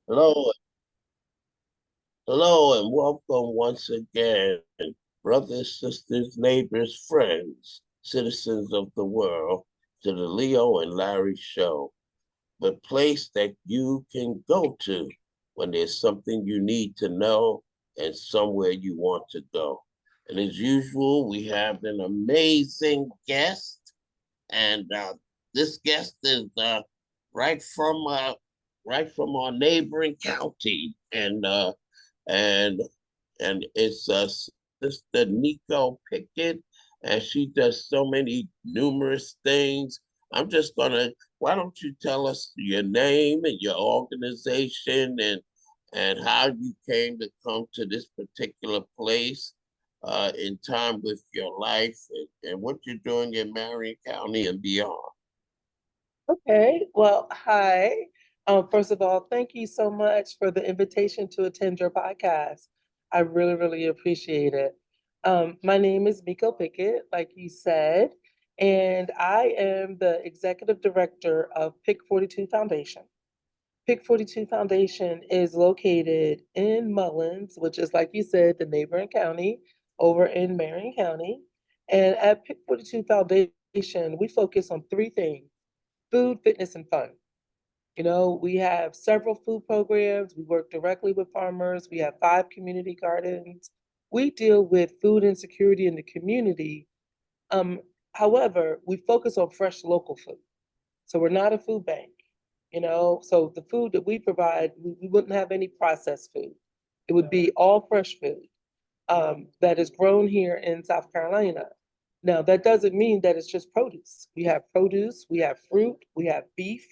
Hello, hello, and welcome once again, brothers, sisters, neighbors, friends, citizens of the world, to the Leo and Larry Show, the place that you can go to when there's something you need to know and somewhere you want to go. And as usual, we have an amazing guest, and this guest is right from uh, right from our neighboring county, and it's Sister Miko Pickett, and she does so many numerous things. I'm just gonna. Why don't you tell us your name and your organization and how you came to come to this particular place in time with your life and what you're doing in Marion County and beyond. Okay, well, hi. First of all, thank you so much for the invitation to attend your podcast. I really, really appreciate it. My name is Miko Pickett, like you said, and I am the executive director of Pick 42 Foundation. Pick 42 Foundation is located in Mullins, which is, like you said, the neighboring county over in Marion County. And at Pick 42 Foundation, we focus on three things: food, fitness, and fun. We have several food programs. We work directly with farmers. We have 5 community gardens. We deal with food insecurity in the community. Um, However, we focus on fresh local food. So we're not a food bank, So the food that we provide, we wouldn't have any processed food. It would be all fresh food that is grown here in South Carolina. Now, that doesn't mean that it's just produce, we have fruit, we have beef,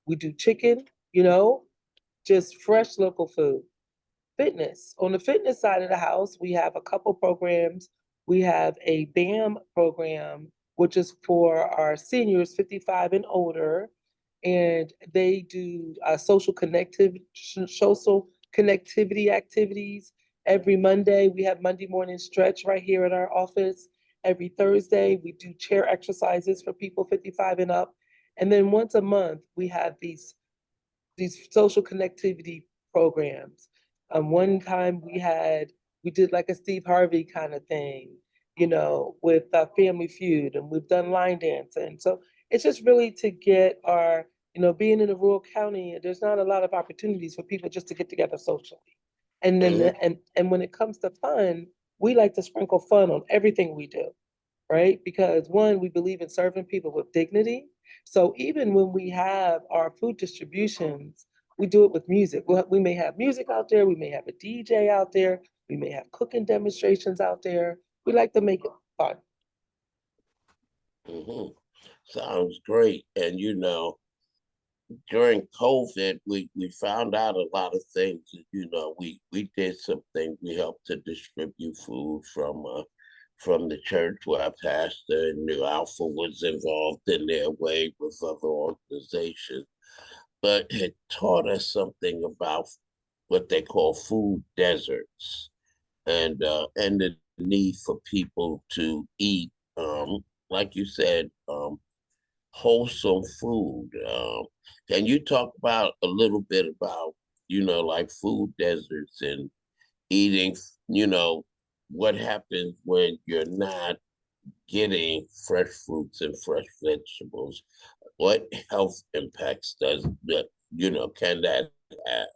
we do chicken, you know, just fresh local food. Fitness. On the fitness side of the house, we have a couple programs. We have a BAM program, which is for our seniors 55 and older, and they do social connectivity activities. Every Monday, we have Monday morning stretch right here at our office. Every Thursday, we do chair exercises for people 55 and up. And then once a month, we have these social connectivity programs. One time we did like a Steve Harvey kind of thing, with Family Feud, and we've done line dancing. So it's just really to get being in a rural county, there's not a lot of opportunities for people just to get together socially. And then Mhm. and when it comes to fun, we like to sprinkle fun on everything we do, right? Because one, we believe in serving people with dignity. So even when we have our food distributions, we do it with music. We may have music out there, we may have a DJ out there, we may have cooking demonstrations out there. We like to make it fun. Mhm. Sounds great. And during COVID, we found out a lot of things. We did some things. We helped to distribute food from the church where our pastor and New Alpha was involved in their way with other organizations. But it taught us something about what they call food deserts and the need for people to eat, like you said, wholesome food. Can you talk about a little bit about, like food deserts and eating, you know, what happens when you're not getting fresh fruits and fresh vegetables? What health impacts does that, can that have?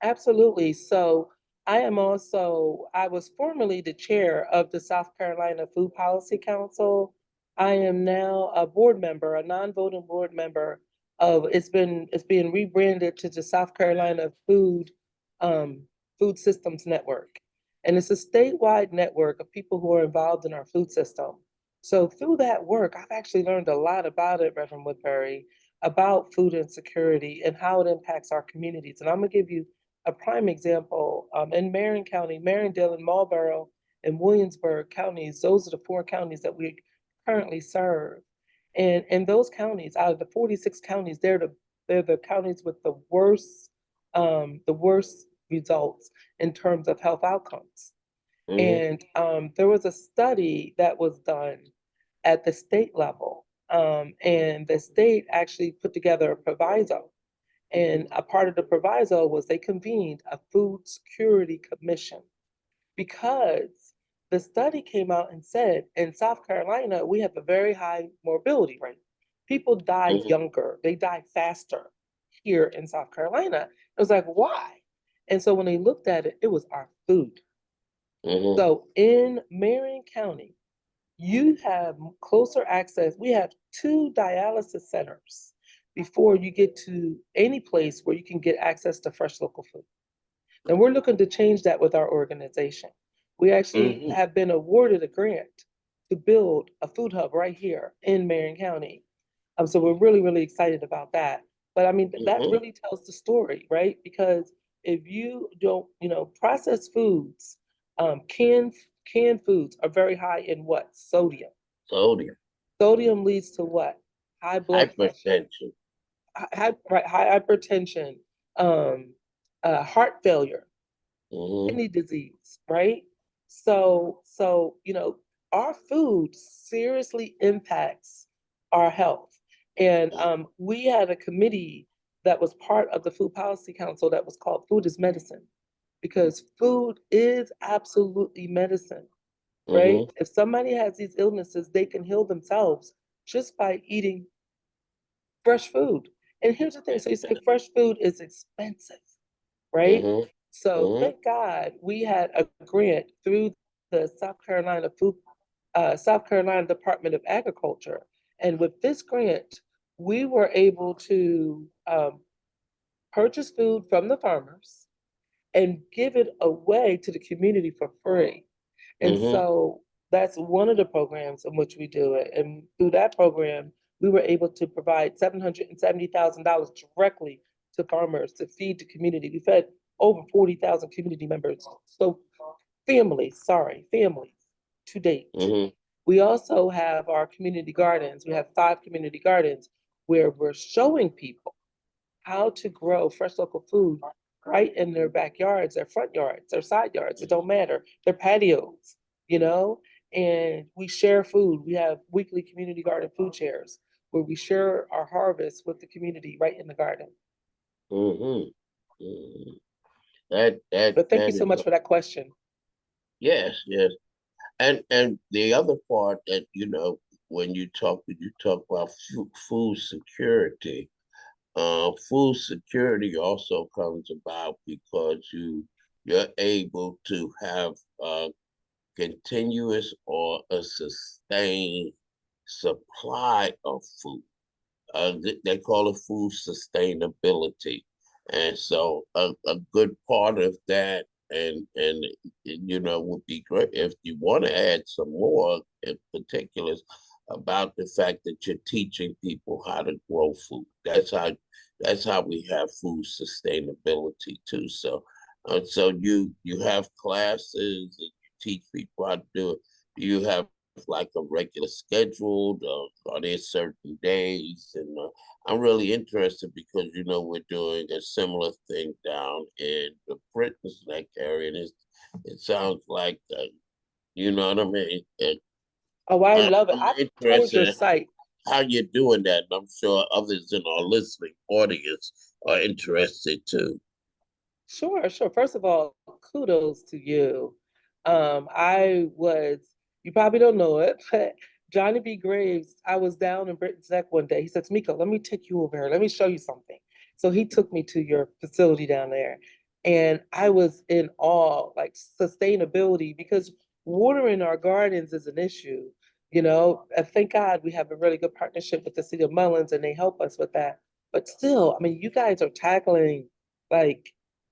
Absolutely. So I was formerly the chair of the South Carolina Food Policy Council. I am now a board member, a non-voting board member of, it's being rebranded to the South Carolina um, Food Systems Network. And it's a statewide network of people who are involved in our food system. So through that work, I've actually learned a lot about it, Reverend Woodbury, about food insecurity and how it impacts our communities. And I'm gonna give you a prime example, in Marion County, Marindale and Marlboro and Williamsburg counties, those are the 4 counties that we currently serve. And in those counties, out of the 46 counties, they're the counties with the worst results in terms of health outcomes. Mm-hmm. And there was a study that was done at the state level, and the state actually put together a proviso, And a part of the proviso was they convened a food security commission because the study came out and said in South Carolina, we have a very high morbidity rate. People die Mm-hmm. younger, they die faster here in South Carolina. It was like, why? And so when they looked at it, it was our food. Mm-hmm. So in Marion County, you have closer access. We have two dialysis centers before you get to any place where you can get access to fresh local food. And we're looking to change that with our organization. We actually Mm-hmm. have been awarded a grant to build a food hub right here in Marion County. So we're really, really excited about that. But I mean, that Mm-hmm. really tells the story, right? Because if you don't, processed foods, canned foods are very high in what? Sodium. Sodium, Sodium leads to what? High blood pressure, hypertension. high hypertension, um, heart failure, Mm-hmm. kidney disease, right? So our food seriously impacts our health. And we had a committee that was part of the Food Policy Council that was called Food is Medicine, because food is absolutely medicine, right? Mm-hmm. If somebody has these illnesses, they can heal themselves just by eating fresh food. And here's the thing, so you say fresh food is expensive, right? Mm-hmm. So Mm-hmm. thank God we had a grant through the South Carolina Department of Agriculture. And with this grant, we were able to purchase food from the farmers and give it away to the community for free. And Mm-hmm. so that's one of the programs in which we do it. And through that program, we were able to provide $770,000 directly to farmers to feed the community. We fed over 40,000 community members. So families to date. Mm-hmm. We also have our community gardens. We have 5 community gardens where we're showing people how to grow fresh local food right in their backyards, their front yards, their side yards. It don't matter. Their patios, you know, and we share food. We have weekly community garden food shares where we share our harvest with the community right in the garden. Mm-hmm. Mm-hmm. That But thank you that so is much for that question. yes, yes. And the other part that when you talk about food security. Food security also comes about because you're able to have a continuous or a sustained supply of food. They call it food sustainability, and so a good part of that, and would be great if you want to add some more in particulars about the fact that you're teaching people how to grow food. That's how we have food sustainability too. So you have classes and you teach people how to do it. Do you have like a regular schedule? Are there certain days? And I'm really interested because we're doing a similar thing down in the Britain's Neck area, and it sounds like you know what I mean. Oh, I love it. I'm I've toured your interested in site. how you're doing that, and I'm sure others in our listening audience are interested too. Sure, sure. First of all, kudos to you. I was, you probably don't know it, but Johnny B. Graves, I was down in Britain's Neck one day. He said, Miko, let me take you over here. Let me show you something. So he took me to your facility down there. And I was in awe, like sustainability, because watering our gardens is an issue, And thank God we have a really good partnership with the city of Mullins and they help us with that. But still, I mean, you guys are tackling like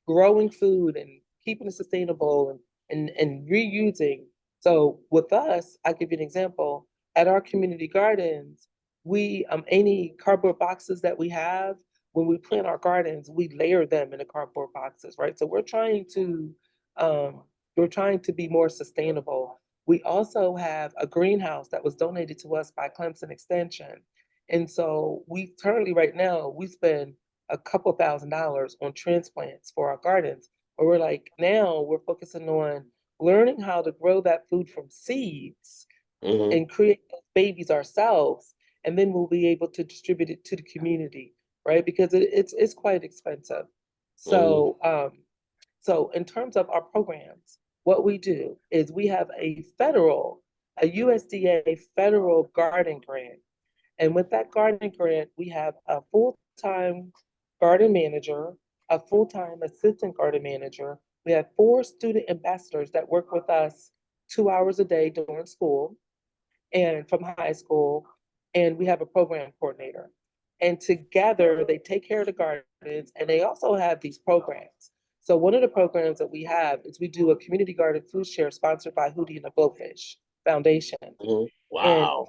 growing food and keeping it sustainable and reusing. So with us, I'll give you an example. At our community gardens, we any cardboard boxes that we have, when we plant our gardens, we layer them in the cardboard boxes, right? So um we're trying to be more sustainable. We also have a greenhouse that was donated to us by Clemson Extension. And so we currently right now we spend a couple $1,000s on transplants for our gardens. But we're like, now we're focusing on learning how to grow that food from seeds Hmm. and create those babies ourselves. And then we'll be able to distribute it to the community. right? Because it's quite expensive. Mm-hmm. So so in terms of our programs, what we do is we have a USDA federal garden grant. And with that garden grant, we have a full-time garden manager, a full-time assistant garden manager. We have 4 student ambassadors that work with us 2 hours a day during school and from high school, and we have a program coordinator. And together they take care of the gardens and they also have these programs. So one of the programs that we have is we do a community garden food share sponsored by Hootie and the Blowfish Foundation. Mm-hmm. And Wow.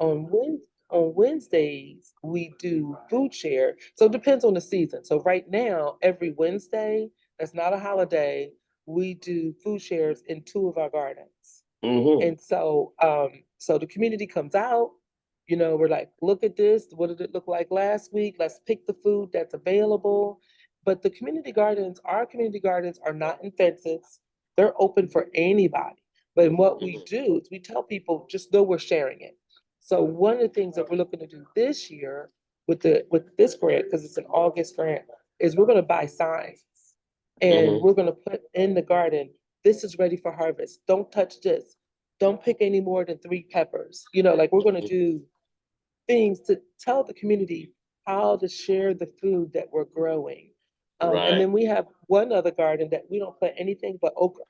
on Wednesdays, we do food share. So it depends on the season. So right now, every Wednesday, that's not a holiday, we do food shares in 2 of our gardens. Mm-hmm. And so the community comes out, we're like, look at this. What did it look like last week? Let's pick the food that's available. But our community gardens are not in fences. They're open for anybody. But what we Mm-hmm. do is we tell people just know we're sharing it. So one of the things that we're looking to do this year with this grant, because it's an August grant, is we're going to buy signs and Mm-hmm. we're going to put in the garden, this is ready for harvest. Don't touch this. Don't pick any more than 3 peppers. Like we're going to do things to tell the community how to share the food that we're growing. And Right. then we have one other garden that we don't plant anything but okra,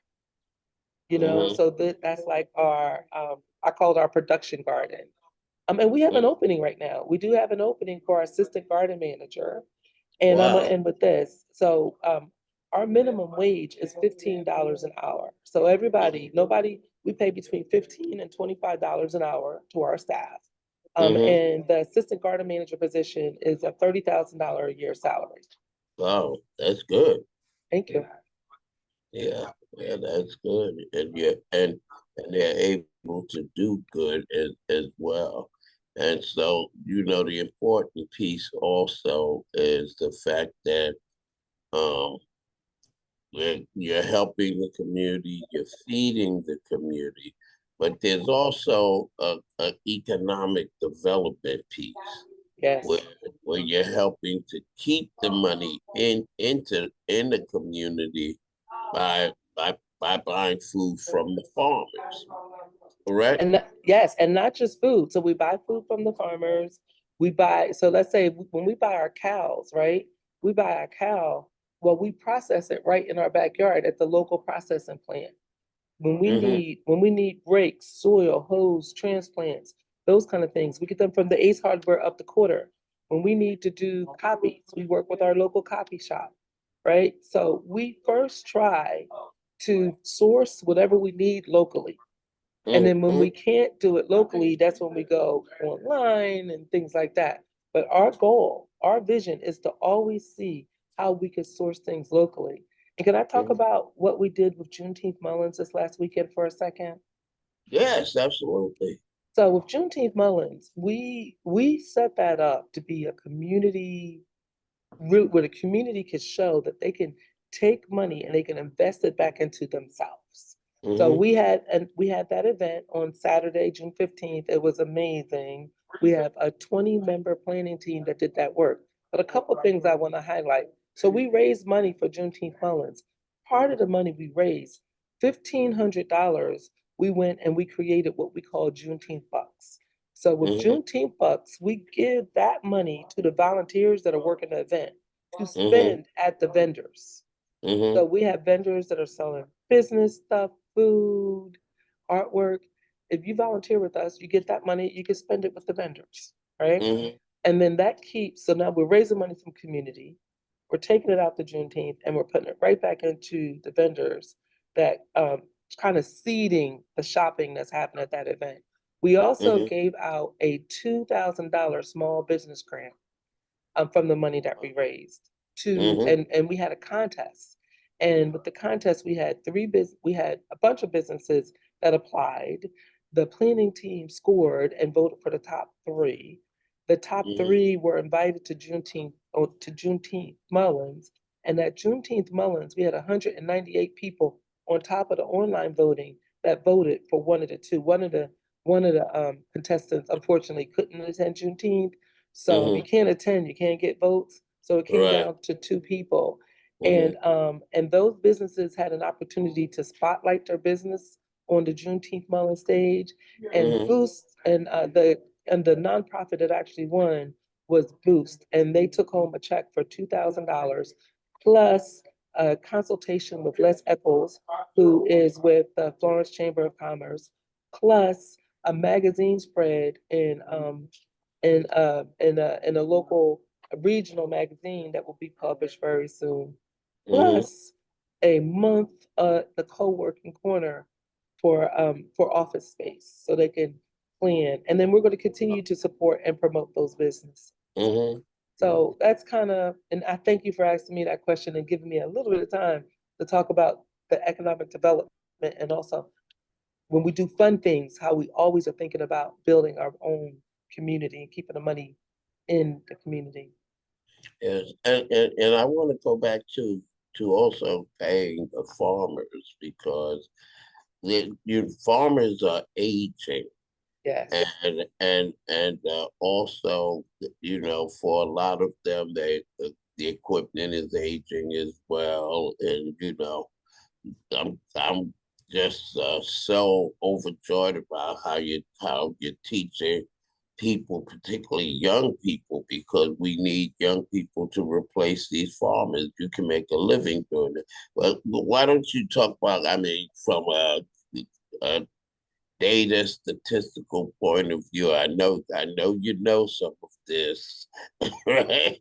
Mm-hmm. so that's like I call it our production garden. And we have an Mm-hmm. opening right now. We do have an opening for our assistant garden manager. And I'm gonna Wow. end with this. So our minimum wage is $15 an hour. So nobody, we pay between $15 and $25 an hour to our staff. Mm-hmm. And the assistant garden manager position is a $30,000 a year salary. Wow. That's good. Thank you. Yeah. Yeah, that's good. And they're able to do good as well. And so, the important piece also is the fact that um you're helping the community, you're feeding the community, but there's also a economic development piece where Yes. where you're helping to keep the money in the community by buying food from the farmers, correct? Yes, and not just food. So we buy food from the farmers. So let's say when we buy our cows, right? We buy our cow, well, we process it right in our backyard at the local processing plant. Mm-hmm. When we need brakes, soil, hose, transplants, those kind of things, we get them from the Ace Hardware up the quarter. When we need to do copies, we work with our local copy shop, right? So we first try to source whatever we need locally. And then when Mm-hmm. we can't do it locally, that's when we go online and things like that. But our goal, our vision is to always see how we can source things locally. And can I talk Mm-hmm. about what we did with Juneteenth Mullins this last weekend for a second? Yes, absolutely. So with Juneteenth Mullins, we set that up to be a community where the community can show that they can take money and they can invest it back into themselves. So Mm-hmm. we had that event on Saturday, June 15th. It was amazing. We have a 20-member planning team that did that work. But a couple of things I want to highlight. So we raised money for Juneteenth Mullins. Part of the money we raised, $1,500, we went and we created what we call Juneteenth Bucks. So with Mm-hmm. Juneteenth Bucks, we give that money to the volunteers that are working the event to Mm-hmm. spend at the vendors. Mm-hmm. So we have vendors that are selling business stuff, food, artwork. If you volunteer with us, you get that money, you can spend it with the vendors, right? Mm-hmm. And then so now we're raising money from community, we're taking it out to Juneteenth, and we're putting it right back into the vendors that kind of seeding the shopping that's happening at that event. We also Mm-hmm. gave out a $2,000 small business grant from the money that we raised Mm-hmm. and we had a contest. And with the contest, we had a bunch of businesses that applied. The planning team scored and voted for the top 3. The top Mm-hmm. 3 were invited to Juneteenth Mullins. And at Juneteenth Mullins, we had 198 people on top of the online voting that voted for one of the two. One of the contestants unfortunately couldn't attend Juneteenth, so if you Mm-hmm. can't attend, you can't get votes. So it came Right. down to two people. Mm-hmm. And those businesses had an opportunity to spotlight their business on the Juneteenth Mullen stage and Mm-hmm. boost and the nonprofit that actually won was Boost, and they took home a check for $2,000 plus a consultation with Les Eccles, who is with the Florence Chamber of Commerce, plus a magazine spread in a local a regional magazine that will be published very soon, Mm-hmm. plus a month the co-working corner for office space so they can plan. And then we're going to continue to support and promote those businesses. Mm-hmm. So that's kind of, and I thank you for asking me that question and giving me a little bit of time to talk about the economic development and also when we do fun things, how we always are thinking about building our own community and keeping the money in the community. Yes. And I want to go back to also paying the farmers because farmers are aging Yes, and also for a lot of them the equipment is aging as well, and I'm just so overjoyed about how you're teaching people, particularly young people, because we need young people to replace these farmers. You can make a living doing it. But why don't you talk about? I mean, from a data statistical point of view, I know you know some of this, right?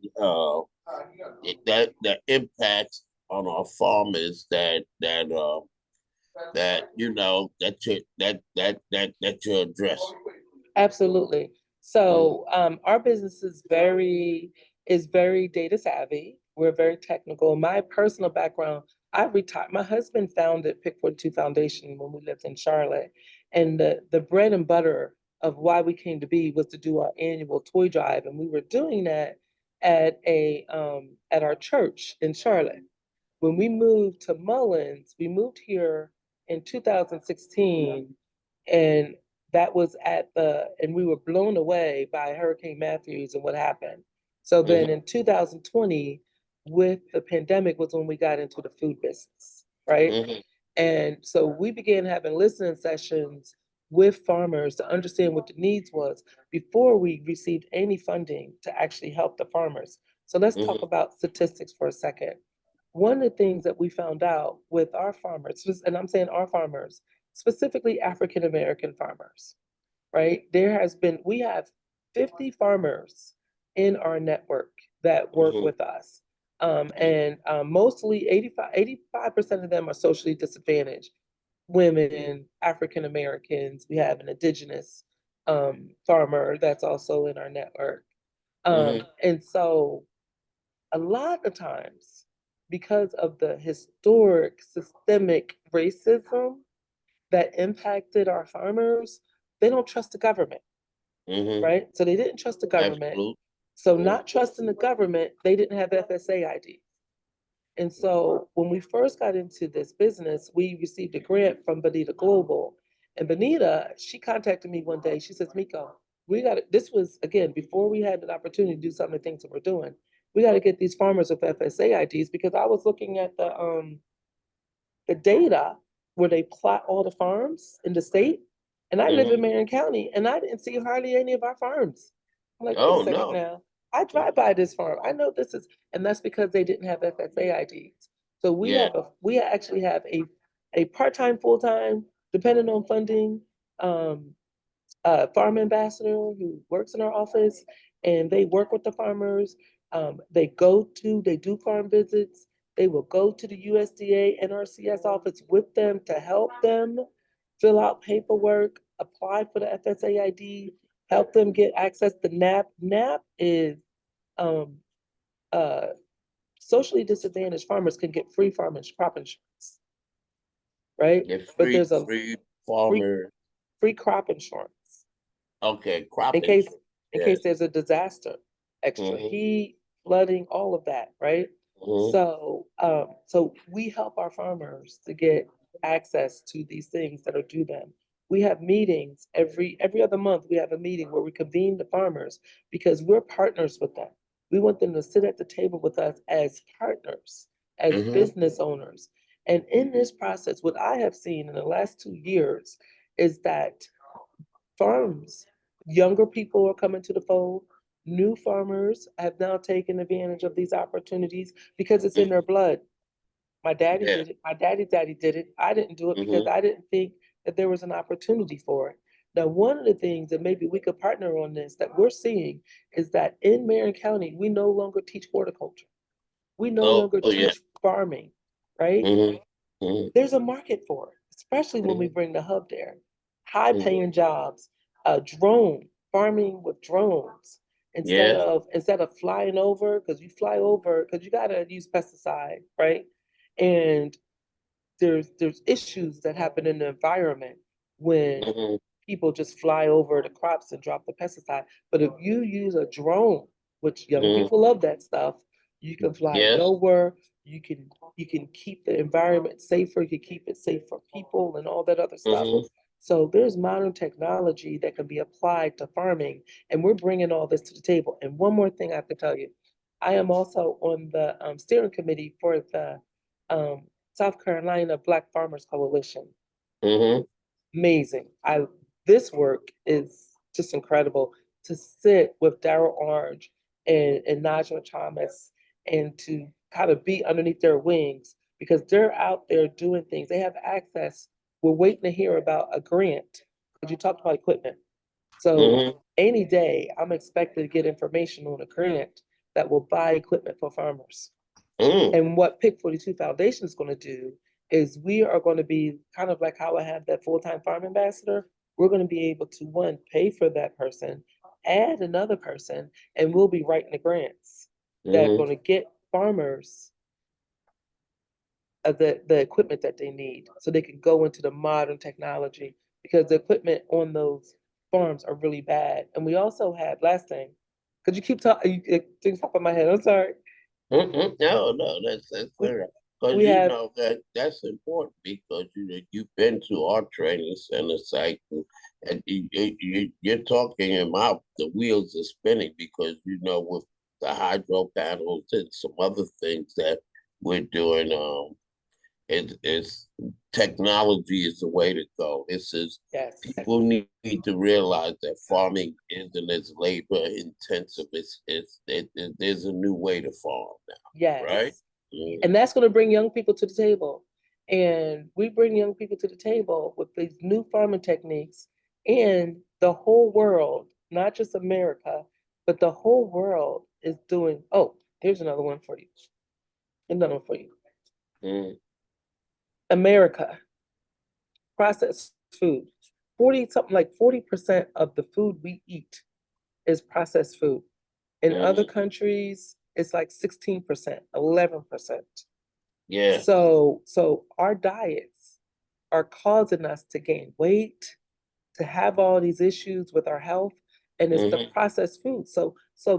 That the impacts on our farmers that you're addressing. absolutely. Mm-hmm. So our business is very data savvy. We're very technical. My personal background, I retired. My husband founded Pickett Foundation when we lived in Charlotte, and the bread and butter of why we came to be was to do our annual toy drive, and we were doing that at our church in Charlotte. When we moved to Mullins, we moved here in 2016, and and we were blown away by Hurricane Matthews and what happened. So then Mm-hmm. in 2020, with the pandemic, was when we got into the food business, right? Mm-hmm. And so we began having listening sessions with farmers to understand what the needs was before we received any funding to actually help the farmers. So let's talk Mm-hmm. about statistics for a second. One of the things that we found out with our farmers, and I'm saying our farmers, specifically African American farmers, right? We have 50 farmers in our network that work Mm-hmm. with us. And mostly 85% of them are socially disadvantaged women, African Americans. We have an indigenous farmer that's also in our network. Mm-hmm. And so a lot of times, because of the historic systemic racism that impacted our farmers, they don't trust the government, Mm-hmm. right? So they didn't trust the government. Absolutely. So Mm-hmm. not trusting the government, they didn't have FSA ID. And so when we first got into this business, we received a grant from Bonita Global. And Bonita, she contacted me one day. She says, Miko, this was again before we had an opportunity to do some of the things that we're doing. We got to get these farmers with FSA IDs because I was looking at the data where they plot all the farms in the state. And I live in Mm-hmm. Marion County and I didn't see hardly any of our farms. I'm like, wait a Oh second no. now. I drive by this farm. I know this is, and that's because they didn't have FSA IDs. So Yeah. we actually have a part-time, full-time, depending on funding, um, farm ambassador who works in our office and they work with the farmers. They do farm visits. They will go to the USDA NRCS office with them to help them fill out paperwork, apply for the FSA ID, help them get access to NAP. NAP is um, uh, socially disadvantaged farmers can get free crop insurance, right? Get But free there's a free free farmer. free crop insurance Okay, crop in case insurance. in Yes. case there's a disaster, extra Mm-hmm. heat, flooding, all of that, right? Mm-hmm. So we help our farmers to get access to these things that are due them. We have meetings every other month. We have a meeting where we convene the farmers because we're partners with them. We want them to sit at the table with us as partners, as Mm-hmm. business owners. And in this process, what I have seen in the last 2 years is that farms, younger people are coming to the fold. New farmers have now taken advantage of these opportunities because it's in their blood. My daddy Yeah. did it. My daddy's daddy did it. I didn't do it because Mm-hmm. I didn't think that there was an opportunity for it. Now, one of the things that maybe we could partner on this that we're seeing is that in Marion County, we no longer teach horticulture. We no Oh, longer yeah. teach farming, right? Mm-hmm. Mm-hmm. There's a market for it, especially when we Mm-hmm. bring the hub there. High Mm-hmm. paying jobs, drone farming with drones Yes. instead of flying over because you fly over because you gotta use pesticide, right? And there's issues that happen in the environment when Mm-hmm. people just fly over the crops and drop the pesticide. But if you use a drone, which young Mm-hmm. people love that stuff, you can fly Yes. lower, you can keep the environment safer, you can keep it safe for people and all that other stuff. Mm-hmm. So there's modern technology that can be applied to farming, and we're bringing all this to the table. And one more thing I have to tell you, I am also on the steering committee for the um, South Carolina Black Farmers Coalition. Mm-hmm. Amazing. I This work is just incredible to sit with Daryl Orange and Najma Thomas and to kind of be underneath their wings because they're out there doing things. They have access. We're waiting to hear about a grant because you talked about equipment. So Mm-hmm. any day I'm expected to get information on a grant that will buy equipment for farmers. Mm-hmm. And what Pick 42 Foundation is going to do is we are going to be kind of like how I have that full-time farm ambassador. We're going to be able to, one, pay for that person, add another person, and we'll be writing the grants that are Mm-hmm. going to get farmers the equipment that they need so they can go into the modern technology because the equipment on those farms are really bad. And we also have, last thing, because you keep talking, things pop in my head, I'm sorry. Mm-mm. No, no, that's We, fair. Because we you have, know that's important because you've been to our training center site and you're talking about the wheels are spinning because with the hydro panels and some other things that we're doing. It's technology is the way to go. This is yes. people need to realize that farming isn't as labor intensive. There's a new way to farm now, right? Yes. Mm-hmm. And that's going to bring young people to the table. And we bring young people to the table with these new farming techniques, and the whole world, not just America, but the whole world is doing. Oh, here's another one for you. Another one for you. America, processed food. 40 something like 40% of the food we eat is processed food. In other Mm-hmm. countries, it's like 16%, 11%. Yeah. So our diets are causing us to gain weight, to have all these issues with our health, and it's the Mm-hmm. processed food. So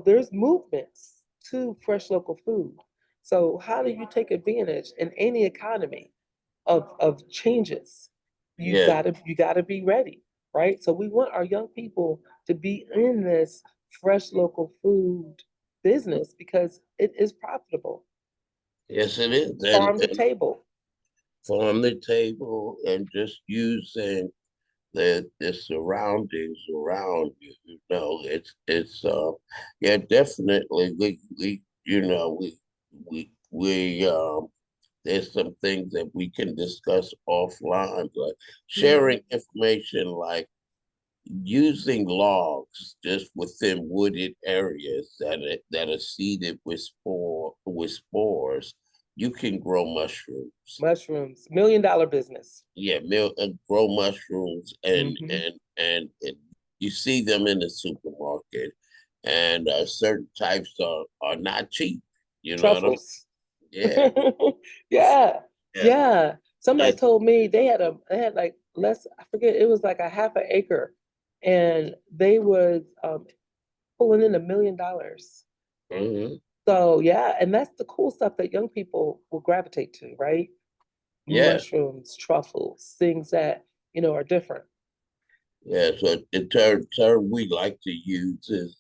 there's movements to fresh local food. So how do you take advantage in any economy of changes? Yeah. You gotta be ready, right? So we want our young people to be in this fresh local food business because it is profitable. Yes, it is. Farm to And table. farm the table and just using the surroundings around you. It's yeah, definitely we there's some things that we can discuss offline, like Mhm. sharing information like using logs just within wooded areas that are seeded with spores, you can grow mushrooms. Mushrooms, $1 million business. Yeah, grow mushrooms Hmm. and you see them in the supermarket, and certain types are not cheap. You know what I mean? Truffles. Yeah, Yeah, yeah. yeah. Somebody It's, told me they had like less, I forget, it was like a half an acre, and they was pulling in $1 million. mhm. So yeah, and that's the cool stuff that young people will gravitate to, right? Yeah, Mushrooms, truffles, things that, are different. yeah. So the term we like to use is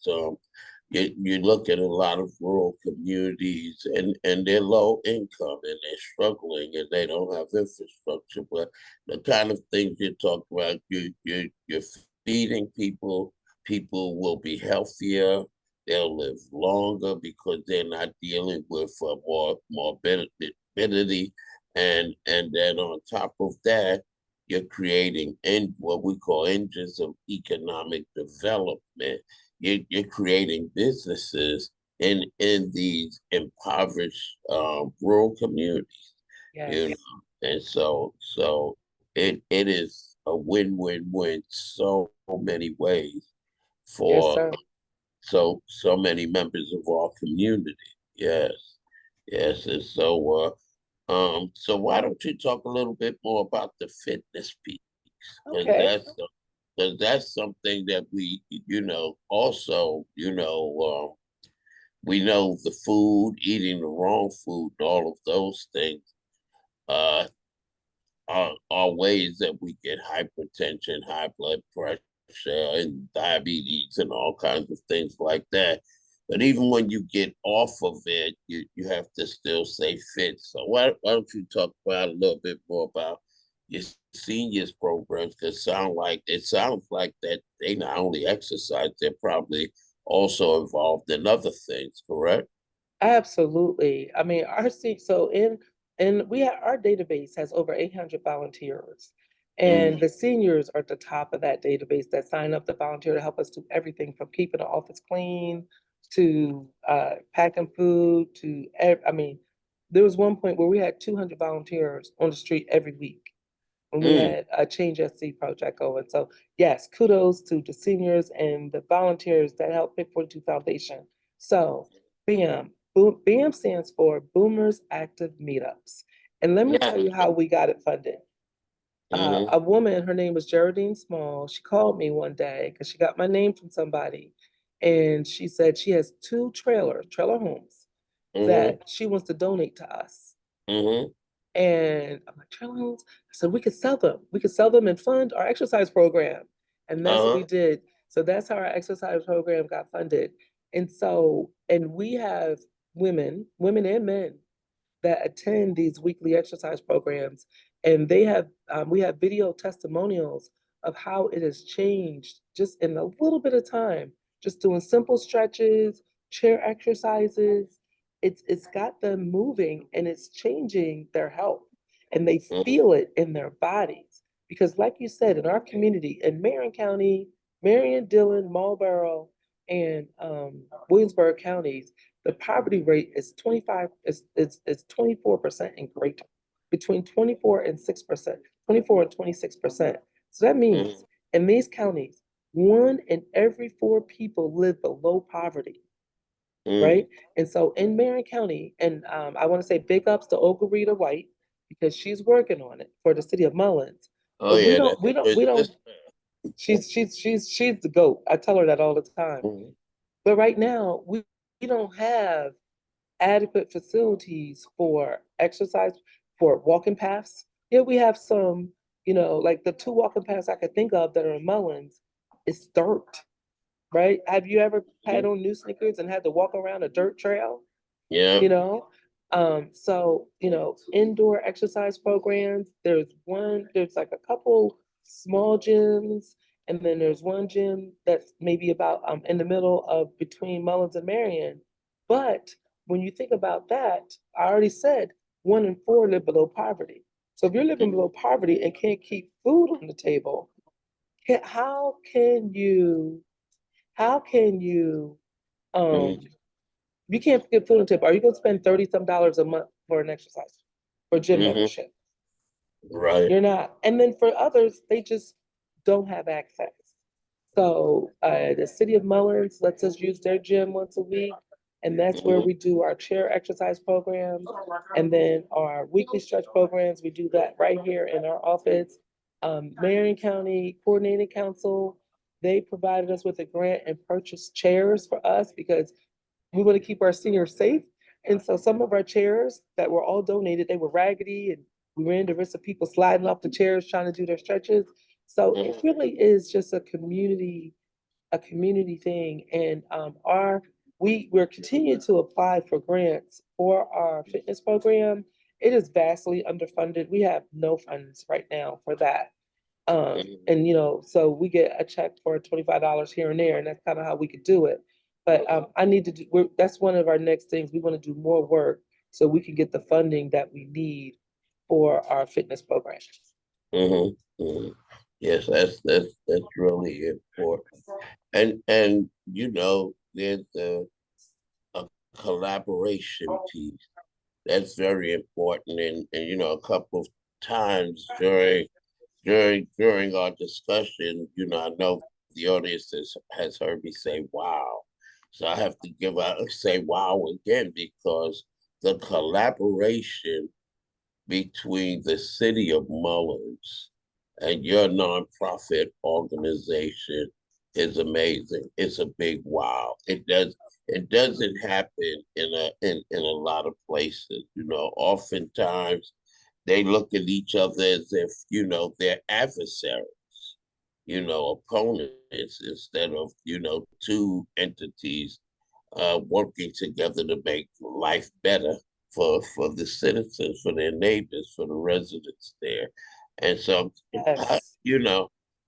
you look at a lot of rural communities and they're low income and they're struggling and they don't have infrastructure. But the kind of things you talk about, you're feeding people, people will be healthier, they'll live longer because they're not dealing with more morbidity. And then on top of that, you're creating what we call engines of economic development. You're creating businesses in these impoverished rural communities, you Yes. know, and so it is a win-win-win so many ways Yes, for sir. so many members of our community. Yes, yes, and so why don't you talk a little bit more about the fitness piece? Because Okay. that's something that we, also, we know the food, eating the wrong food, all of those things uh, are ways that we get hypertension, high blood pressure, and diabetes, and all kinds of things like that. But even when you get off of it, you have to still stay fit. So why don't you talk about a little bit more about your seniors programs? Because it sounds like that they not only exercise, they're probably also involved in other things, correct? Absolutely. I mean, so in we have our database has over 800 volunteers. And Mm, the seniors are at the top of that database that sign up to volunteer to help us do everything from keeping the office clean to packing food I mean, there was one point where we had 200 volunteers on the street every week when we mm, had a Change SC project going. So yes, kudos to the seniors and the volunteers that helped Pick 42 Foundation. So BAM stands for Boomers Active Meetups. And let me yeah. tell you how we got it funded. Mm-hmm, A woman, her name was Geraldine Small. She called me one day because she got my name from somebody. And she said she has two trailer homes mm-hmm, that she wants to donate to us. mm-hmm. And I'm like, trailer homes? I said, we could sell them. We could sell them and fund our exercise program. And that's what we Uh-huh. did. So that's how our exercise program got funded. And we have women and men that attend these weekly exercise programs, and we have video testimonials of how it has changed just in a little bit of time, just doing simple stretches, chair exercises. It's got them moving and it's changing their health, and they Mm-hmm. feel it in their bodies. Because, like you said, in our community, in Marion County, Marion, Dillon, Marlboro, and Williamsburg counties, the poverty rate is 25 is 24% and greater, between 24 and 6%, 24 and 26%. So that means in these counties, one in every four people live below poverty, Mm-hmm. right? And so in Marion County, and I want to say big ups to Olga Rita White because she's working on it for the city of Mullins. Oh But yeah, that's a good we don't. system. She's the goat. I tell her that all the time. Mm-hmm. But right now, we don't have adequate facilities for exercise, for walking paths. Yeah, we have some, like the two walking paths I could think of that are in Mullins, it's dirt, right? Have you ever had on new sneakers and had to walk around a dirt trail? Yeah. you know so indoor exercise programs, there's like a couple small gyms, and then there's one gym that's maybe about in the middle of between Mullins and Marion. But when you think about that, I already said one in four live below poverty. So if you're living below poverty and can't keep food on the table, how can you um Mm-hmm. you can't get food on the table. Are you going to spend 30 some dollars a month for an exercise, for gym Mm-hmm. membership? Right. You're not. And then for others, they just don't have access. So the city of Mullins lets us use their gym once a week, and that's where Mm-hmm. we do our chair exercise programs, and then our weekly stretch programs. We do that right here in our office. Marion County Coordinating Council, they provided us with a grant and purchased chairs for us because we want to keep our seniors safe. And so some of our chairs that were all donated, they were raggedy, and we ran the risk of people sliding off the chairs trying to do their stretches. So it Mm-hmm. really is just a community thing. And our we're continuing to apply for grants for our fitness program. It is vastly underfunded. We have no funds right now for that. Mhm. And so we get a check for $25 here and there, and that's kind of how we could do it. But I need to do, that's one of our next things. We want to do more work so we can get the funding that we need for our fitness program. Mhm. Mhm. Yes, that's really important. And there's a collaboration piece that's very important. And a couple of times during our discussion, I know the audience has heard me say wow. So I have to say wow again because the collaboration between the city of Mullins and your nonprofit organization is amazing. It's a big wow. It doesn't happen in a lot of places. Oftentimes they look at each other as if, they're adversaries, opponents instead of, two entities working together to make life better for the citizens, for their neighbors, for the residents there. And so, Yes.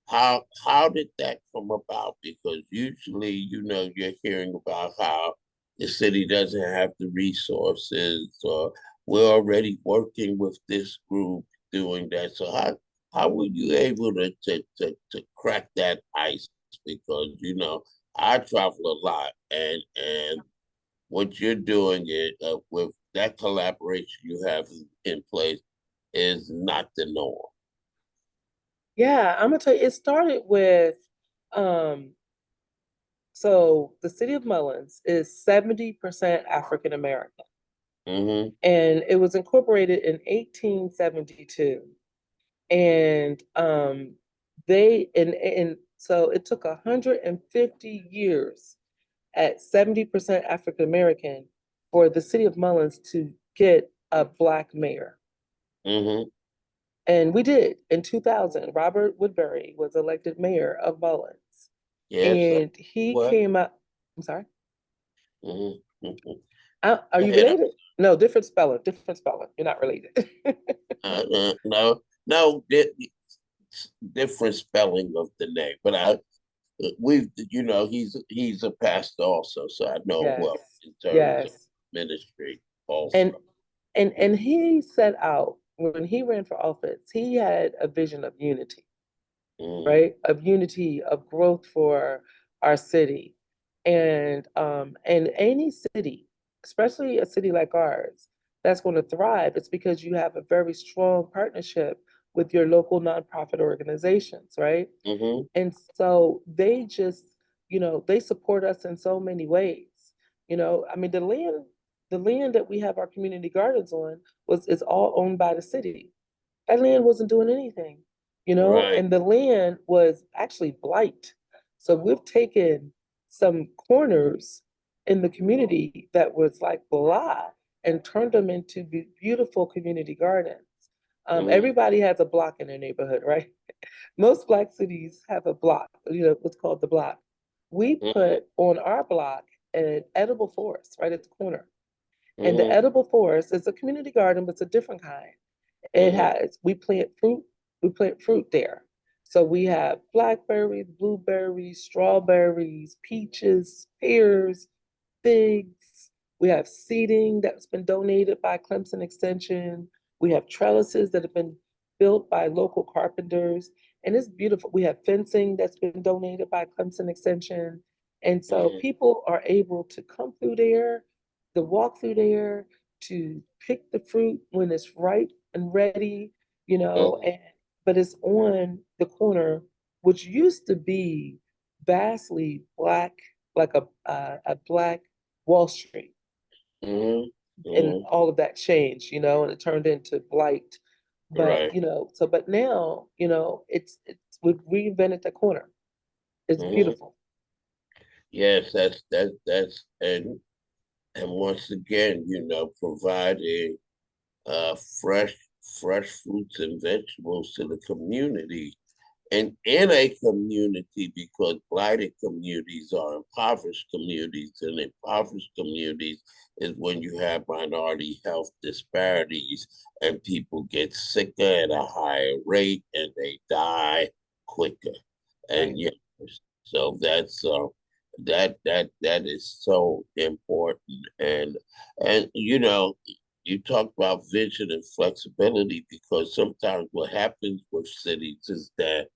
how did that come about? Because usually, you're hearing about how the city doesn't have the resources, or we're already working with this group doing that. So how were you able to crack that ice? Because I travel a lot, and what you're doing with that collaboration you have in place is not the norm. Yeah, I'm gonna tell you, it started with um so the city of Mullins is 70% African American, Mm-hmm. and it was incorporated in 1872. And and so it took 150 years at 70% African American for the city of Mullins to get a black mayor. Mm-hmm. And we did in 2000. Robert Woodbury was elected mayor of Mullins. Yes. And he What? came out, I'm sorry, Mm-hmm. are Go you ahead. related? No, different spelling, different spelling. You're not related. No, no, different spelling of the name, but he's a pastor also, so I know him Yes, well in terms of yes. ministry also. And and he set out when he ran for office, he had a vision of unity, Mm-hmm. right? Of unity, of growth for our city. And any city, especially a city like ours, that's going to thrive, it's because you have a very strong partnership with your local nonprofit organizations, right? Mm-hmm. And so they just, they support us in so many ways. I mean, the land that we have our community gardens on is all owned by the city. That land wasn't doing anything, Right. and the land was actually blight. So we've taken some corners in the community that was like blah and turned them into beautiful community gardens. Mm-hmm. Everybody has a block in their neighborhood, right? Most Black cities have a block, what's called the block. We Mm-hmm. put on our block an edible forest right at the corner. And the Mm-hmm. edible forest is a community garden, but it's a different kind. Mm-hmm. We plant fruit there. So we have blackberries, blueberries, strawberries, peaches, pears, figs. We have seating that's been donated by Clemson Extension. We have trellises that have been built by local carpenters. And it's beautiful. We have fencing that's been donated by Clemson Extension. And so Mm-hmm. people are able to come through there, to walk through there, to pick the fruit when it's ripe and ready, Mm-hmm. and but it's on the corner, which used to be vastly black, like a black Wall Street, Mm-hmm. and Mm-hmm. all of that changed, and it turned into blight. But Right. but now, it's we've reinvented the corner. It's Mm-hmm. beautiful. Yes, that's and once again, providing uh fresh fresh fruits and vegetables to the community And in a community, because blighted communities are impoverished communities, and impoverished communities is when you have minority health disparities and people get sicker at a higher rate and they die quicker. Right. And yeah, so that is so important. And you talk about vision and flexibility, because sometimes what happens with cities is that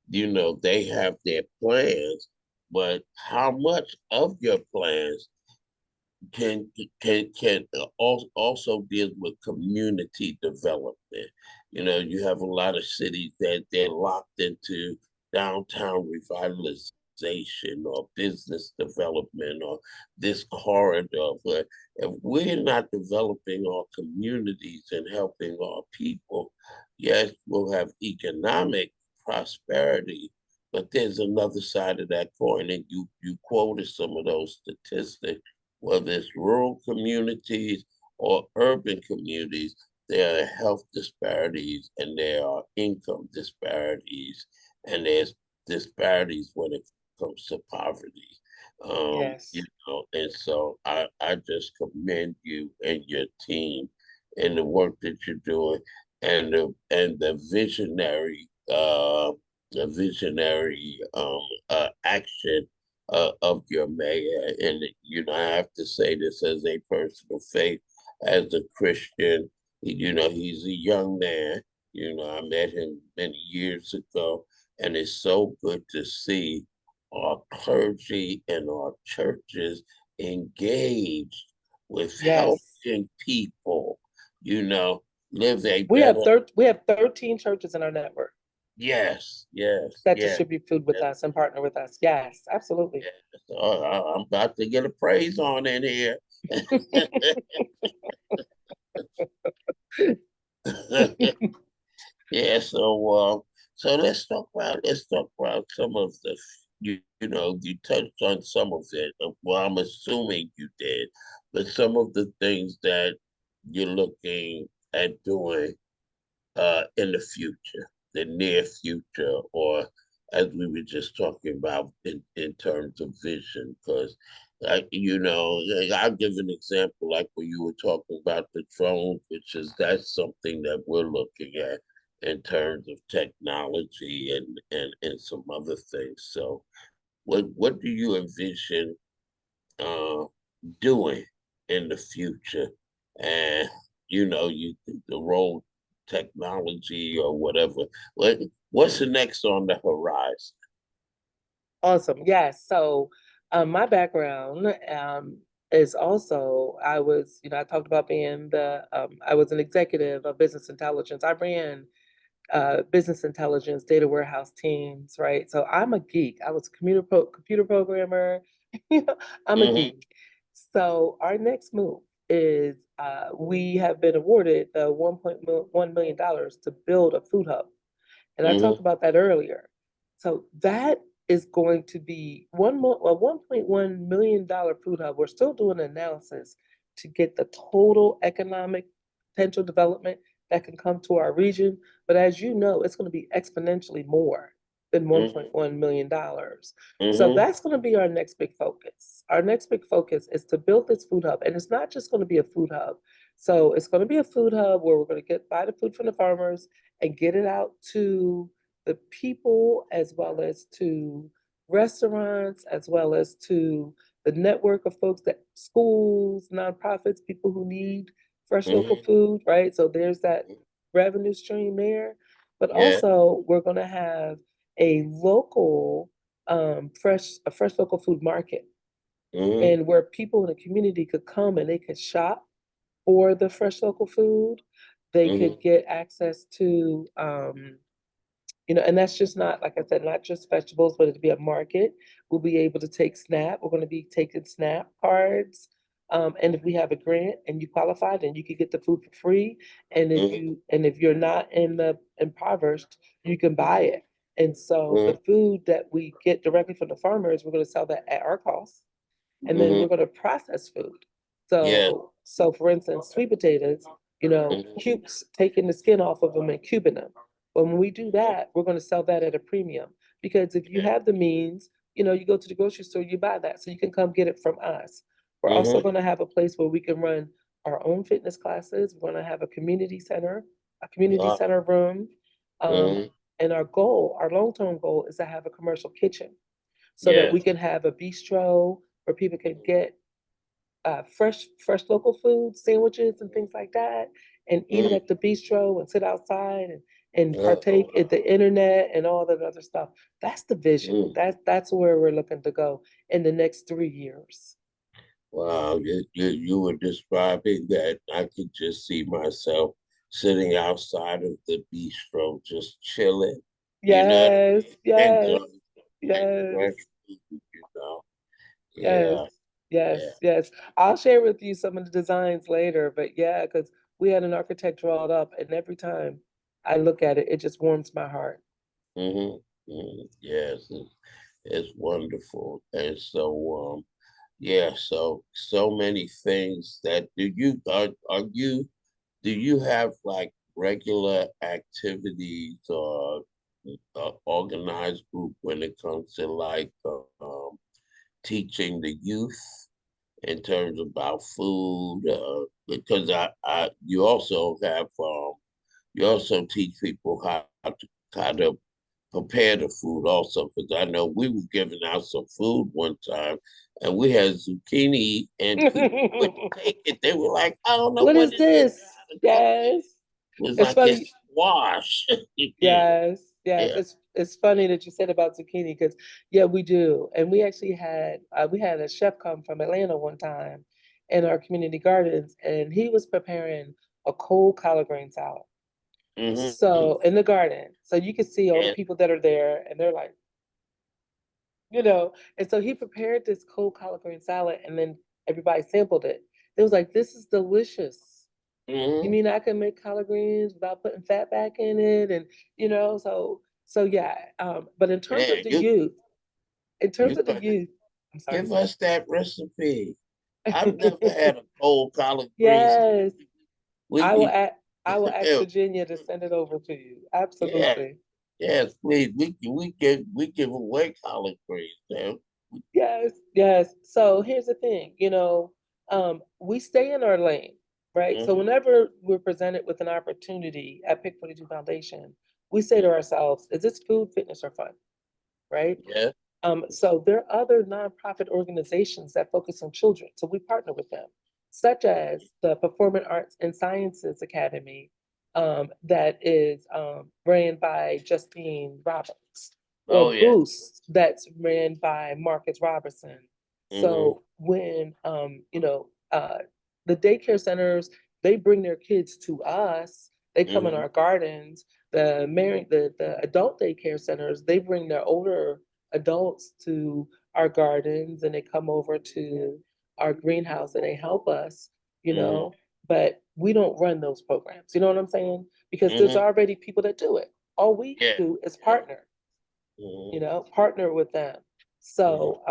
they have their plans, but how much of your plans can also deal with community development. You have a lot of cities that they're locked into downtown revitalization or business development or this corridor. But if we're not developing our communities and helping our people, yes, we'll have economic prosperity, but there's another side of that coin, and you quoted some of those statistics. Whether it's rural communities or urban communities, there are health disparities and there are income disparities, and there's disparities when it comes to poverty. Yes. And so I just commend you and your team and the work that you're doing, and the visionary action of your mayor. And I have to say this as a personal faith, as a Christian. He's a young man. I met him many years ago, and it's so good to see our clergy and our churches engaged with Yes. helping people, you know, live a better. We have 13 churches in our network Yes, yes, that yes, distribute food with yes. us and partner with us. Yes, absolutely. Yes. Oh, I'm about to get a praise on in here. Yeah, so let's talk about some of the you touched on some of it. Well, I'm assuming you did, but some of the things that you're looking at doing in the future, the near future, or as we were just talking about in terms of vision. Because, I'll give an example, like when you were talking about the drones, that's something that we're looking at in terms of technology and some other things. So, what do you envision uh, doing in the future? And the role technology or whatever. What's the next on the horizon? Awesome. Yes. So, my background is also, I talked about being I was an executive of business intelligence. I ran business intelligence data warehouse teams, right? So I'm a geek. I was a computer programmer. You know, I'm a Mm-hmm. geek. So our next move is we have been awarded the $1.1 million to build a food hub. And I talked Mm-hmm. about that earlier. So that is going to be a $1.1 million food hub. We're still doing analysis to get the total economic potential development that can come to our region. But as you know, it's going to be exponentially more than $1.1 million. So Mm-hmm. that's going to be our next big focus. Our next big focus is to build this food hub. And it's not just going to be a food hub. So it's going to be a food hub where we're going to buy the food from the farmers and get it out to the people, as well as to restaurants, as well as to the network of folks, that schools, nonprofits, people who need fresh local Mm-hmm. food, right? So there's that revenue stream there. But Yeah. also we're going to have a local a fresh local food market, Mm-hmm. and where people in the community could come and they could shop for the fresh local food. They Mm-hmm. could get access to and that's just not, like I said, not just vegetables, but it'll be a market. We'll be able to take SNAP. We're going to be taking SNAP cards. And if we have a grant and you qualify, then you could get the food for free. And Mm-hmm. if you're not in the impoverished, you can buy it. And so the Mm-hmm. food that we get directly from the farmers, we're going to sell that at our cost, and then Mm-hmm. we're going to process food. Yeah. So for instance, sweet potatoes, Mm-hmm. cubes, taking the skin off of them and cubing them. But when we do that, we're going to sell that at a premium because if you Yeah. have the means, you go to the grocery store, you buy that, so you can come get it from us. We're also Mm-hmm. going to have a place where we can run our own fitness classes. We're going to have a community Uh, center room. Um, mm-hmm. and our long-term goal is to have a commercial kitchen so that we Yes. can have a bistro where people can get fresh local food, sandwiches and things like that, and eat it Mm-hmm. at the bistro and sit outside and Uh, partake in the internet and all that other stuff. That's the vision. mm. That's where we're looking to go in the next 3 years. Wow, you were describing that. I could just see myself sitting outside of the bistro, just chilling, you know, Yes, yes, enjoying like fresh yes. food. Yes, Yeah, yeah. yes, yes. I'll share with you some of the designs later, but yeah, because we had an architect draw it up, and every time I look at it, it just warms my heart. Yes, it's wonderful. And so, yeah, so many things that do you have like regular activities or organized group when it comes to like teaching the youth in terms about food? Because you also have you also teach people how to kind of prepare the food also. Because I know we were giving out some food one time, and we had zucchini, and people wouldn't take it. They were like, "I don't know What what is it is. this? How to cook it." Yes. It was It's like it's funny. squash. Yes, yes. Yeah. It's funny that you said about zucchini because yeah, we do. And we had a chef come from Atlanta one time in our community gardens, and he was preparing a cold collard green salad. Mm-hmm. So in the garden, so you can see all the Yeah. people that are there, and they're like, you know. And so he prepared this cold collard green salad, and then everybody sampled it. It was like, this is delicious. You Mm-hmm. mean I can make collard greens without putting fat back in it? And so yeah. But in terms Yeah. of the You youth, in terms you of the gotta youth, I'm sorry. give us that recipe. I've never had a cold collard greens. Yes, We I will could, ask, I will ask Virginia to send it over to you. yeah, Absolutely. yes, please. We give away collard greens now. Yes, yes. So here's the thing, we stay in our lane, right? So Mm-hmm. whenever we're presented with an opportunity at Pick 42 Foundation, we say to ourselves, is this food, fitness, or fun? Right? Yeah. So there are other nonprofit organizations that focus on children. So we partner with them, such as the Performing Arts and Sciences Academy, that is ran by Justine Roberts, Oh or yeah. Boost, that's ran by Marcus Robertson. Mm-hmm. So when the daycare centers, they bring their kids to us. They come in Mm-hmm. our gardens. The adult daycare centers, they bring their older adults to our gardens, and they come over to our greenhouse and they help us, you Mm-hmm. know, but we don't run those programs. You know what I'm saying? Because there's Mm-hmm. already people that do it. All we Yeah. do is Yeah. partner, Mm-hmm. partner with them. Mm-hmm. So,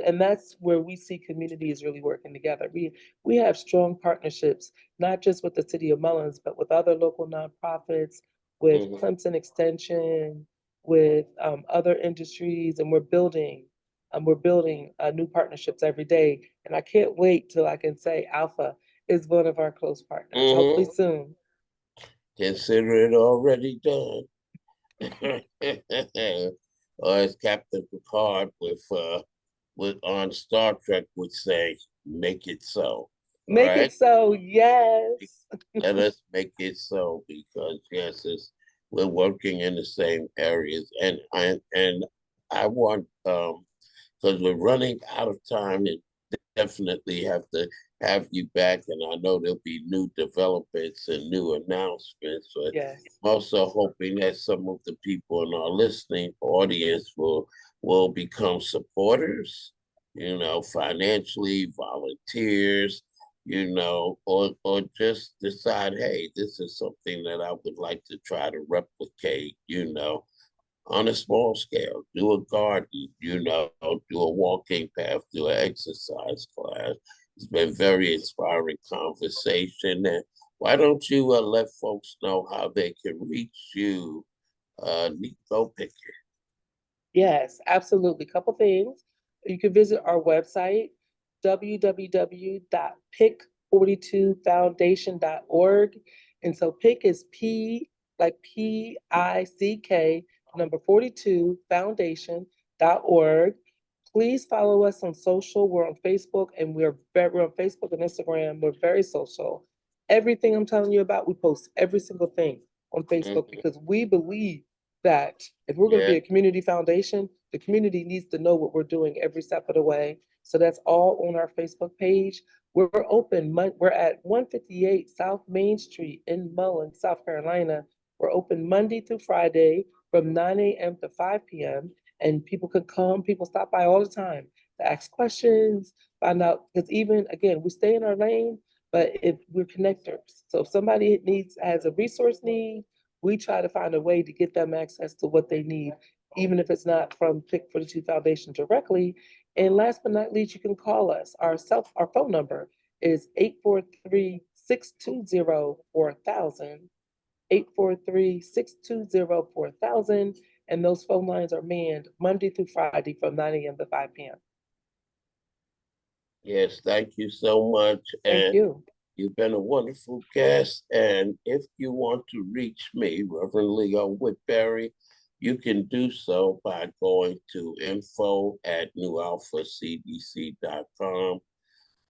and that's where we see communities really working together. We have strong partnerships, not just with the city of Mullins, but with other local nonprofits, with Mm-hmm. Clemson Extension, with other industries, and we're building new partnerships every day. And I can't wait till I can say Alpha is one of our close partners. Hopefully Mm-hmm. soon. Consider it already done. Or as Captain Picard with on Star Trek would say, make it so. All Make it right. so, yes. Let us make it so because yes, we're working in the same areas, and I want because we're running out of time and definitely have to have you back, and I know there'll be new developments and new announcements. But Yes. I'm also hoping that some of the people in our listening audience will become supporters, financially, volunteers, or just decide, hey, this is something that I would like to try to replicate, on a small scale. Do a garden, do a walking path, do an exercise class. It's been very inspiring conversation. And Why don't you let folks know how they can reach you, Miko Pickett? Yes, absolutely. Couple things. You can visit our website, www.pick42foundation.org. And so pick is P like PICK, number 42 foundation.org. Please follow us on social. We're on Facebook and we're on Facebook and Instagram. We're very social. Everything I'm telling you about, we post every single thing on Facebook Mhm. because we believe that if we're going to Yeah, be a community foundation, the community needs to know what we're doing every step of the way. So that's all on our Facebook page. We're open. We're at 158 South Main Street in Mullen, South Carolina. We're open Monday through Friday from 9 a.m. to 5 p.m. And people can come, people stop by all the time to ask questions, find out, because even again, we stay in our lane, but if we're connectors. So if somebody has a resource need, we try to find a way to get them access to what they need, even if it's not from Pick 42 Foundation directly. And last but not least, you can call us. Our phone number is 843-620-4000, 843-620-4000. And those phone lines are manned Monday through Friday from 9 a.m. to 5 p.m. yes, thank you so much. Thank And you. you've been a wonderful guest. And if you want to reach me, Reverend Leo Whitberry, you can do so by going to info@newalphacdc.com.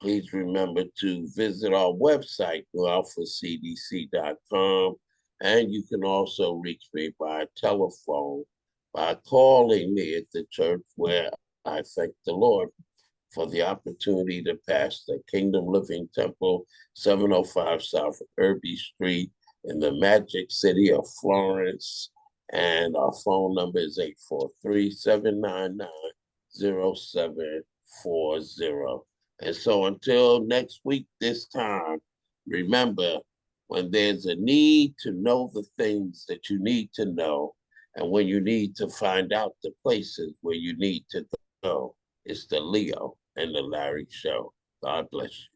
Please remember to visit our website, newalphacdc.com. And you can also reach me by telephone by calling me at the church where I thank the Lord for the opportunity to pass the Kingdom Living Temple, 705 South Irby Street in the Magic City of Florence. And our phone number is 843-799-0740. And so until next week, this time, remember, when there's a need to know the things that you need to know, and when you need to find out the places where you need to go, it's the Leo and the Larry Show. God bless you.